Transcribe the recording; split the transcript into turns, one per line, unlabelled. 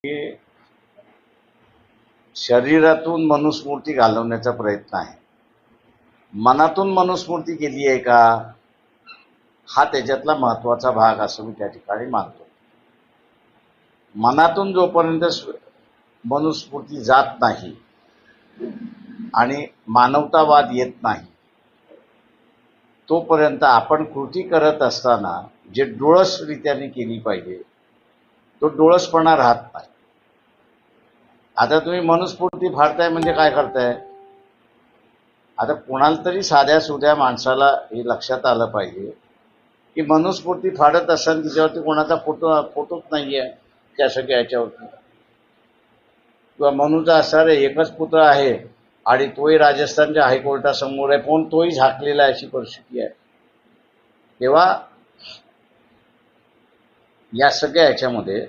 हे शरीरातून मनुस्मृती घालवण्याचा प्रयत्न आहे. मनातून मनुस्मृती केली आहे का, हा त्याच्यातला महत्वाचा भाग असं मी त्या ठिकाणी मानतो. मनातून जोपर्यंत मनुस्मृती जात नाही आणि मानवतावाद येत नाही तोपर्यंत आपण कृती करत असताना जे डोळसरित्याने केली पाहिजे तो डोळसपणा राहत नाही. आता तुम्ही मनुस्मृती फाडताय म्हणजे काय करताय? आता कोणाला तरी साध्या सुध्या माणसाला हे लक्षात आलं पाहिजे की मनुस्मृती फाडत असताना तिच्यावरती कोणाचा फोटोच नाहीये त्या सगळ्या याच्यावरती, किंवा मनुचा असणार एकच पुत्र आहे आणि तोही राजस्थानच्या हायकोर्टासमोर आहे, पण तोही झाकलेला अशी परिस्थिती आहे. तेव्हा या सगळ्या ह्याच्यामध्ये